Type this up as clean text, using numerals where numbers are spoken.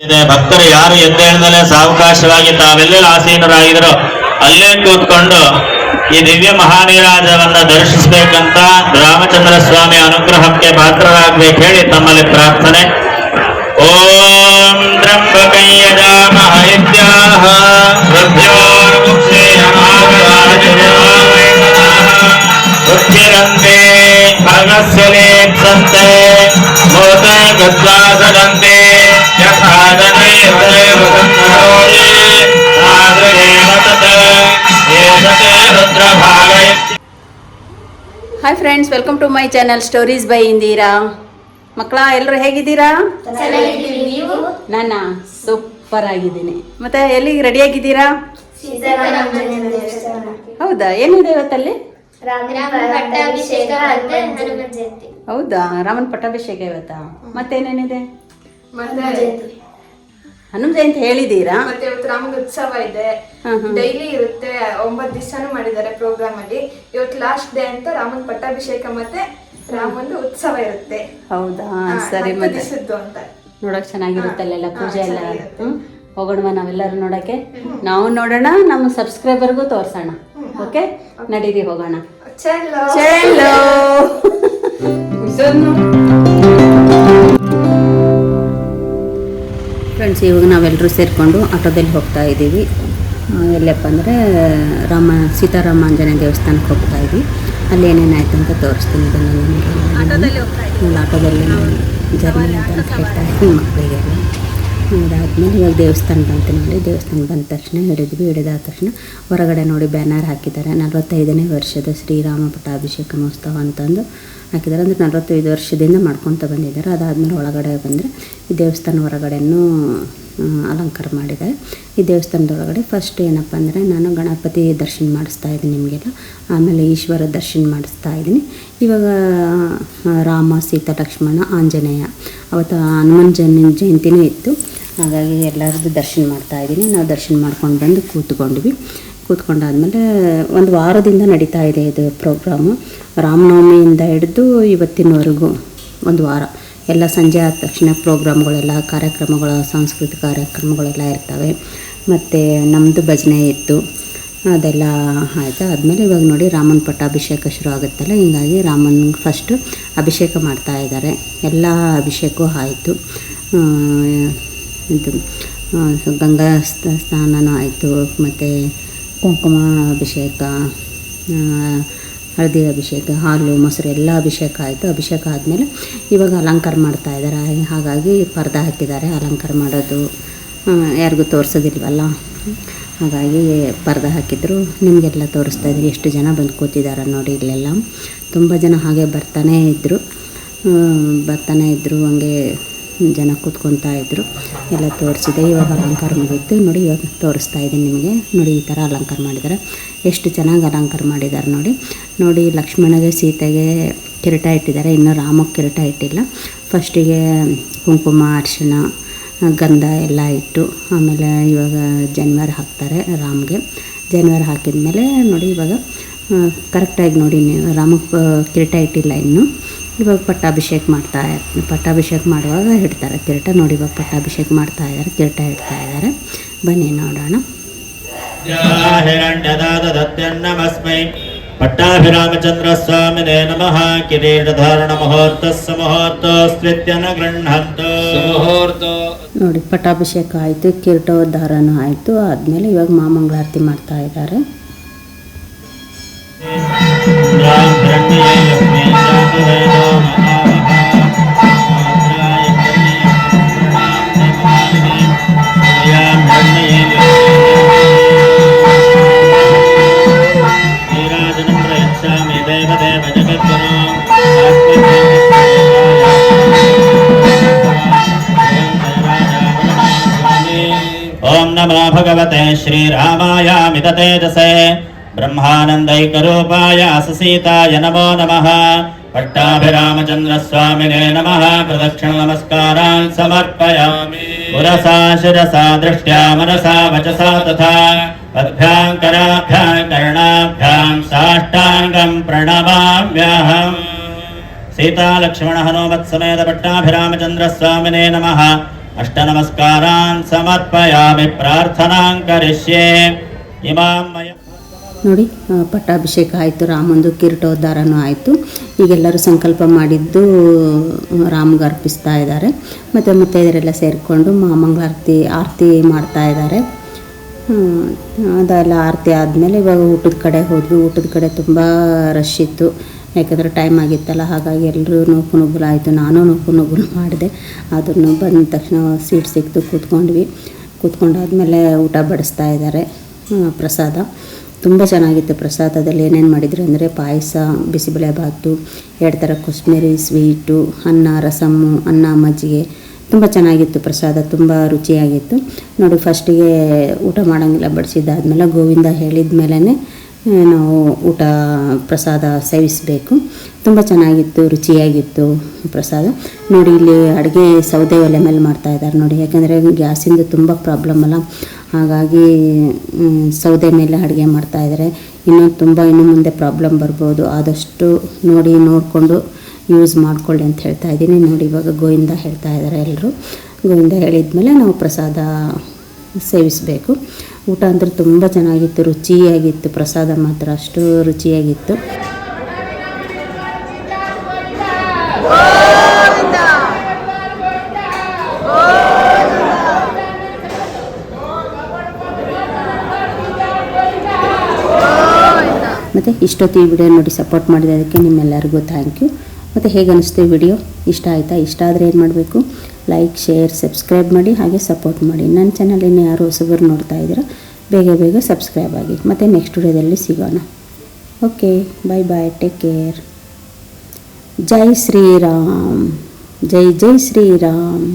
ಭಕ್ತರು ಯಾರು ಎದ್ದೇಳದಲ್ಲೇ ಸಾವಕಾಶವಾಗಿ ತಾವೆಲ್ಲ ಆಸೀನರಾಗಿದ್ರು ಅಲ್ಲೇ ಕೂತ್ಕೊಂಡು ಈ ದಿವ್ಯ ಮಹಾನೀರಾಜವನ್ನ ದರ್ಶಿಸಬೇಕಂತ ರಾಮಚಂದ್ರ ಸ್ವಾಮಿ ಅನುಗ್ರಹಕ್ಕೆ ಪಾತ್ರರಾಗಬೇಕು ಹೇಳಿ ತಮ್ಮಲ್ಲಿ ಪ್ರಾರ್ಥನೆ. ಓಂ ತ್ರ್ಯಂಬಕೈಯಜಾಮಹೈತ್ಯಾಹ ಉಚ್ಚಿರಂತೆ ಭಗಸ್ಯ ಲೇಪ್ಸಂತೆ ಭೂತೇ ಗದ್ವಾಸದಂತೆ ಯಥಾದನೆ hi friends, welcome to my channel stories by Indira. ಮಕ್ಕಳ ಎಲ್ಲರೂ ಹೇಗಿದ್ದೀರಾ? ನಾನು ಸೂಪರ್ ಆಗಿದ್ದೀನಿ. ಮತ್ತೆ ಎಲ್ಲಿಗೆ ರೆಡಿ ಆಗಿದ್ದೀರಾ? ಹೌದಾ, ಏನಿದೆ ಇವತ್ತಲ್ಲಿ? ಹೌದಾ, ರಾಮನ ಪಟ್ಟಾಭಿಷೇಕ ಇವತ್ತಾ? ಮತ್ತೇನೇನಿದೆ? ಹನುಮ ಜಯಂತಿ ಹೇಳಿದೀರಾ? ಮತ್ತೆ ಇವತ್ತು ರಾಮನ ಉತ್ಸವ ಇದೆ, ಡೈಲಿ ಇರುತ್ತೆ. 9 ದಿವಸನೂ ಮಾಡಿದ್ದಾರೆ ಪ್ರೋಗ್ರಾಮ್ ಅಲ್ಲಿ. ಇವತ್ತು ಲಾಸ್ಟ್ ಡೇ ಅಂತ ರಾಮನ ಪಟ್ಟಾಭಿಷೇಕ ಮತ್ತೆ ರಾಮನ ಉತ್ಸವ ಇರುತ್ತೆ. ಹೌದಾ, ಸರಿ. ಮತ್ತೆ ಅಂತ ನೋಡಕ್ ಚೆನ್ನಾಗಿರುತ್ತೆ ಅಲ್ಲೆಲ್ಲ ಪೂಜೆ ಎಲ್ಲ. ಹೋಗೋಣ ನಾವೆಲ್ಲರೂ ನೋಡಕ್ಕೆ. ನಾವು ನೋಡೋಣ, ನಮ್ಮ ಸಬ್ಸ್ಕ್ರೈಬರ್ಗೂ ತೋರ್ಸೋಣ. ಓಕೆ, ನಡೀರಿ ಹೋಗೋಣ. ಚಲೋ ಫ್ರೆಂಡ್ಸ್, ಇವಾಗ ನಾವೆಲ್ಲರೂ ಸೇರಿಕೊಂಡು ಆಟೋದಲ್ಲಿ ಹೋಗ್ತಾ ಇದ್ದೀವಿ. ಎಲ್ಲಪ್ಪ ಅಂದರೆ ಸೀತಾರಾಮ ಆಂಜನೇಯ ದೇವಸ್ಥಾನಕ್ಕೆ ಹೋಗ್ತಾ ಇದ್ವಿ. ಅಲ್ಲಿ ಏನೇನಾಯ್ತು ಅಂತ ತೋರಿಸ್ತೀನಿ. ಆಟೋದಲ್ಲಿ ಜರ್ನಿ ಅಂತ ಹೇಳ್ತಾ ಇದ್ದೀನಿ ಮಕ್ಕಳಿಗೆಲ್ಲ. ಅದಾದಮೇಲೆ ಇವಾಗ ದೇವಸ್ಥಾನ ಬಂತು ನೋಡಿ. ದೇವಸ್ಥಾನ ಬಂದ ತಕ್ಷಣ ಹಿಡಿದಾದ ತಕ್ಷಣ ಹೊರಗಡೆ ನೋಡಿ ಬ್ಯಾನರ್ ಹಾಕಿದ್ದಾರೆ. 45ನೇ ವರ್ಷದ ಶ್ರೀರಾಮ ಪಟ್ಟಾಭಿಷೇಕ ಮಹೋತ್ಸವ ಅಂತಂದು ಹಾಕಿದ್ದಾರೆ. ಅಂದರೆ 45 ವರ್ಷದಿಂದ ಮಾಡ್ಕೊತ ಬಂದಿದ್ದಾರೆ. ಅದಾದಮೇಲೆ ಒಳಗಡೆ ಬಂದರೆ ಈ ದೇವಸ್ಥಾನ ಹೊರಗಡೆನೂ ಅಲಂಕಾರ ಮಾಡಿದ್ದಾರೆ. ಈ ದೇವಸ್ಥಾನದೊಳಗಡೆ ಫಸ್ಟ್ ಏನಪ್ಪ ಅಂದರೆ ನಾನು ಗಣಪತಿ ದರ್ಶನ ಮಾಡಿಸ್ತಾ ಇದ್ದೀನಿ ನಿಮಗೆಲ್ಲ. ಆಮೇಲೆ ಈಶ್ವರ ದರ್ಶನ ಮಾಡಿಸ್ತಾ ಇದ್ದೀನಿ. ಇವಾಗ ರಾಮ, ಸೀತಾ, ಲಕ್ಷ್ಮಣ, ಆಂಜನೇಯ, ಅವತ್ತು ಹನುಮನ್ ಜಯಂತಿನೂ ಇತ್ತು. ಹಾಗಾಗಿ ಎಲ್ಲರದ್ದು ದರ್ಶನ ಮಾಡ್ತಾಯಿದ್ದೀನಿ. ನಾವು ದರ್ಶನ ಮಾಡ್ಕೊಂಡು ಬಂದು ಕೂತ್ಕೊಂಡಾದ್ಮೇಲೆ ಒಂದು ವಾರದಿಂದ ನಡೀತಾ ಇದೆ ಇದು ಪ್ರೋಗ್ರಾಮು. ರಾಮನವಮಿಯಿಂದ ಹಿಡಿದು ಇವತ್ತಿನವರೆಗೂ ಒಂದು ವಾರ ಎಲ್ಲ ಸಂಜೆ ಆದ ತಕ್ಷಣ ಪ್ರೋಗ್ರಾಮ್ಗಳೆಲ್ಲ, ಕಾರ್ಯಕ್ರಮಗಳು, ಸಾಂಸ್ಕೃತಿಕ ಕಾರ್ಯಕ್ರಮಗಳೆಲ್ಲ ಇರ್ತವೆ. ಮತ್ತು ನಮ್ಮದು ಭಜನೆ ಇತ್ತು, ಅದೆಲ್ಲ ಆಯಿತು. ಆದಮೇಲೆ ಇವಾಗ ನೋಡಿ ರಾಮನ ಪಟ್ಟಾಭಿಷೇಕ ಶುರು ಆಗುತ್ತಲ್ಲ, ಹೀಗಾಗಿ ರಾಮನಿಗೆ ಫಸ್ಟು ಅಭಿಷೇಕ ಮಾಡ್ತಾಯಿದ್ದಾರೆ. ಎಲ್ಲ ಅಭಿಷೇಕವೂ ಆಯಿತು. ಇದು ಗಂಗಾ ಸ್ನಾನನೂ ಆಯಿತು. ಮತ್ತು ಕುಂಕುಮ ಅಭಿಷೇಕ, ಹಳದಿ ಅಭಿಷೇಕ, ಹಾಲು ಮೊಸರು ಎಲ್ಲ ಅಭಿಷೇಕ ಆಯಿತು. ಅಭಿಷೇಕ ಆದಮೇಲೆ ಇವಾಗ ಅಲಂಕಾರ ಮಾಡ್ತಾಯಿದ್ದಾರೆ. ಹಾಗಾಗಿ ಪರ್ದೆ ಹಾಕಿದ್ದಾರೆ. ಅಲಂಕಾರ ಮಾಡೋದು ಯಾರಿಗೂ ತೋರಿಸೋದಿಲ್ವಲ್ಲ, ಹಾಗಾಗಿ ಪರ್ದೆ ಹಾಕಿದ್ರು. ನಿಮಗೆಲ್ಲ ತೋರಿಸ್ತಾಯಿದ್ರು. ಎಷ್ಟು ಜನ ಬಂದು ಕೂತಿದ್ದಾರೆ ನೋಡಿ. ಇಲ್ಲೆಲ್ಲ ತುಂಬ ಜನ ಹಾಗೆ ಬರ್ತಾನೇ ಇದ್ದರು. ಹಂಗೆ ಜನ ಕೂತ್ಕೊತಾ ಇದ್ದರು. ಎಲ್ಲ ತೋರಿಸಿದೆ. ಇವಾಗ ಅಲಂಕಾರ ಮುಗಿತ್ತು ನೋಡಿ. ಇವಾಗ ತೋರಿಸ್ತಾ ಇದ್ದೀನಿ ನಿಮಗೆ. ನೋಡಿ, ಈ ಥರ ಅಲಂಕಾರ ಮಾಡಿದ್ದಾರೆ. ಎಷ್ಟು ಚೆನ್ನಾಗಿ ಅಲಂಕಾರ ಮಾಡಿದ್ದಾರೆ ನೋಡಿ. ಲಕ್ಷ್ಮಣಗೆ, ಸೀತೆಗೆ ಕಿರೀಟ ಇಟ್ಟಿದ್ದಾರೆ. ಇನ್ನೂ ರಾಮಕ್ಕೆ ಕಿರೀಟ ಇಟ್ಟಿಲ್ಲ. ಫಸ್ಟಿಗೆ ಕುಂಕುಮ, ಅರಿಶಿಣ, ಗಂಧ ಎಲ್ಲ ಇಟ್ಟು ಆಮೇಲೆ ಇವಾಗ ಜನಿವಾರ ಹಾಕ್ತಾರೆ ರಾಮ್ಗೆ. ಜನಿವಾರ ಹಾಕಿದ ಮೇಲೆ ನೋಡಿ ಇವಾಗ ಕರೆಕ್ಟಾಗಿ ನೋಡಿ, ರಾಮಕ್ಕೆ ಕಿರೀಟ ಇಟ್ಟಿಲ್ಲ ಇನ್ನೂ. ಇವಾಗ ಪಟ್ಟಾಭಿಷೇಕ ಪಟ್ಟಾಭಿಷೇಕ ಮಾಡುವಾಗ ಇಡ್ತಾರೆ ಕಿರೀಟ ನೋಡಿ. ಇವಾಗ ಪಟ್ಟಾಭಿಷೇಕ ಮಾಡ್ತಾಯಿದ್ದಾರೆ, ಕಿರೀಟ ಇಡ್ತಾಯಿದ್ದಾರೆ. ಬನ್ನಿ ನೋಡೋಣ. ಪಟ್ಟಾಭಿರಾಮಚಂದ್ರ ಸ್ವಾಮಿನೇ ನಮಃ. ಕಿರೀಟಧಾರಣ ಮುಹೂರ್ತಸ್ಸ ಮುಹೂರ್ತೋಸ್ತ್ವಿತ್ಯನ ಗೃಹಂತೋ ಮುಹೂರ್ತೋ. ನೋಡಿ, ಪಟ್ಟಾಭಿಷೇಕ ಆಯಿತು, ಕಿರೀಟೋದ್ಧಾರಣ ಆಯಿತು. ಆದಮೇಲೆ ಇವಾಗ ಮಾಮಂಗಳಾರತಿ ಮಾಡ್ತಾ ಇದ್ದಾರೆ. ಓಂ ನಮೋ ಭಗವತೆ ಶ್ರೀರಾಮಾಯ ಮಿತ ತೇಜಸೇ ಬ್ರಹ್ಮಾನಂದೈಕರೂಪಾಯ ಸೀತಾಯ ನಮೋ ನಮಃ. ಪಟ್ಟಾಭಿರಾಮಚಂದ್ರ ಸ್ವಾಮಿನೇ ನಮಃ. ಪ್ರದಕ್ಷಿಣ ನಮಸ್ಕಾರಾನ್ ಸಮರ್ಪಯಾಮಿ. ಪುರಸಾ ಶಿರಸಾ ದೃಷ್ಟ್ಯಾ ಮನಸಾ ವಚಸಾ ತಥಾ ಪದ್ಭ್ಯಾಂ ಕರಾಭ್ಯಾಂ ಕರ್ಣಾಭ್ಯಾಂ ಸಾಷ್ಟಾಂಗಂ ಪ್ರಣಮಾಮ್ಯಹಂ. सीता लक्ष्मण हनुमत् समेत पट्टाभिरामचंद्र स्वामिने नमः। अष्टनमस्कारान् समर्पयामि प्रार्थनां करिष्ये इमां मया ನೋಡಿ ಪಟ್ಟಾಭಿಷೇಕ ಆಯಿತು, ರಾಮಂದು ಕಿರೀಟೋದ್ಧಾರನೂ ಆಯಿತು. ಈಗೆಲ್ಲರೂ ಸಂಕಲ್ಪ ಮಾಡಿದ್ದು ರಾಮ್ಗೆ ಅರ್ಪಿಸ್ತಾ ಇದ್ದಾರೆ. ಮತ್ತು ಮುತ್ತೈದರೆಲ್ಲ ಸೇರಿಕೊಂಡು ಆರತಿ ಮಾಡ್ತಾ ಇದ್ದಾರೆ. ಅದೆಲ್ಲ ಆರತಿ ಆದಮೇಲೆ ಇವಾಗ ಊಟದ ಕಡೆ ಹೋದ್ವಿ. ಊಟದ ಕಡೆ ತುಂಬ ರಶ್ ಇತ್ತು, ಯಾಕಂದರೆ ಟೈಮ್ ಆಗಿತ್ತಲ್ಲ. ಹಾಗಾಗಿ ಎಲ್ಲರೂ ನೂಕು ನಾನು ನೂಕು ಮಾಡಿದೆ. ಅದನ್ನು ಬಂದ ತಕ್ಷಣ ಸೀಟ್ ಸಿಕ್ತು, ಕೂತ್ಕೊಂಡಾದ್ಮೇಲೆ ಊಟ ಬಡಿಸ್ತಾ ಇದ್ದಾರೆ. ಪ್ರಸಾದ ತುಂಬ ಚೆನ್ನಾಗಿತ್ತು. ಪ್ರಸಾದದಲ್ಲಿ ಏನೇನು ಮಾಡಿದ್ರು ಅಂದರೆ ಪಾಯಸ, ಬಿಸಿಬೇಳೆಭಾತು, 2 ಥರ ಕೋಸಂಬರಿ, ಸ್ವೀಟು, ಅನ್ನ, ರಸಮ್ಮು, ಅನ್ನ, ಮಜ್ಜಿಗೆ ತುಂಬ ಚೆನ್ನಾಗಿತ್ತು. ಪ್ರಸಾದ ತುಂಬ ರುಚಿಯಾಗಿತ್ತು. ನೋಡಿ, ಫಸ್ಟಿಗೆ ಊಟ ಮಾಡೋಂಗಿಲ್ಲ, ಬಡಿಸಿದ್ದಾದ್ಮೇಲೆ ಗೋವಿಂದ ಹೇಳಿದ ಮೇಲೇ ನಾವು ಪ್ರಸಾದ ಸೇವಿಸಬೇಕು. ತುಂಬ ಚೆನ್ನಾಗಿತ್ತು, ರುಚಿಯಾಗಿತ್ತು ಪ್ರಸಾದ. ನೋಡಿ, ಇಲ್ಲಿ ಅಡುಗೆ ಸೌದೆ ಒಲೆ ಮೇಲೆ ಮಾಡ್ತಾಯಿದ್ದಾರೆ ನೋಡಿ, ಯಾಕೆಂದರೆ ಗ್ಯಾಸಿಂದು ತುಂಬ ಪ್ರಾಬ್ಲಮ್ ಅಲ್ಲ. ಹಾಗಾಗಿ ಸೌದೆ ಮೇಲೆ ಅಡುಗೆ ಮಾಡ್ತಾಯಿದ್ದಾರೆ. ಇನ್ನು ಮುಂದೆ ಪ್ರಾಬ್ಲಮ್ ಬರ್ಬೋದು. ಆದಷ್ಟು ನೋಡಿಕೊಂಡು ಯೂಸ್ ಮಾಡ್ಕೊಳ್ಳಿ ಅಂತ ಹೇಳ್ತಾ ಇದ್ದೀನಿ. ನೋಡಿ, ಇವಾಗ ಗೋವಿಂದ ಹೇಳ್ತಾ ಇದ್ದಾರೆ ಎಲ್ಲರೂ. ಗೋವಿಂದ ಹೇಳಿದ್ಮೇಲೆ ನಾವು ಪ್ರಸಾದ ಸೇವಿಸಬೇಕು. ಊಟ ಅಂದರೆ ತುಂಬ ಚೆನ್ನಾಗಿತ್ತು, ರುಚಿಯಾಗಿತ್ತು. ಪ್ರಸಾದ ಮಾತ್ರ ಅಷ್ಟು ರುಚಿಯಾಗಿತ್ತು. ಮತ್ತು ಇಷ್ಟೊತ್ತು ಈ ವಿಡಿಯೋ ನೋಡಿ ಸಪೋರ್ಟ್ ಮಾಡಿದ್ದಕ್ಕೆ ನಿಮ್ಮೆಲ್ಲರಿಗೂ ಥ್ಯಾಂಕ್ ಯು. ಮತ್ತು ಹೇಗೆ ಅನಿಸ್ತು ಈ ವಿಡಿಯೋ? ಇಷ್ಟ ಆಯಿತಾ? ಇಷ್ಟ ಆದರೆ ಏನು ಮಾಡಬೇಕು? ಲೈಕ್, ಶೇರ್, ಸಬ್ಸ್ಕ್ರೈಬ್ ಮಾಡಿ, ಹಾಗೆ ಸಪೋರ್ಟ್ ಮಾಡಿ. ನನ್ನ ಚಾನಲ್ ಇನ್ನು ಯಾರು ಹೊಸಬರು ನೋಡ್ತಾ ಇದ್ದೀರಾ, ಬೇಗ ಸಬ್ಸ್ಕ್ರೈಬ್ ಆಗಿ. ಮತ್ತು ನೆಕ್ಸ್ಟ್ ವಿಡಿಯೋದಲ್ಲಿ ಸಿಗೋಣ. ಓಕೆ, ಬಾಯ್, ಟೇಕ್ ಕೇರ್. ಜೈ ಶ್ರೀರಾಮ್, ಜೈ ಶ್ರೀರಾಮ್.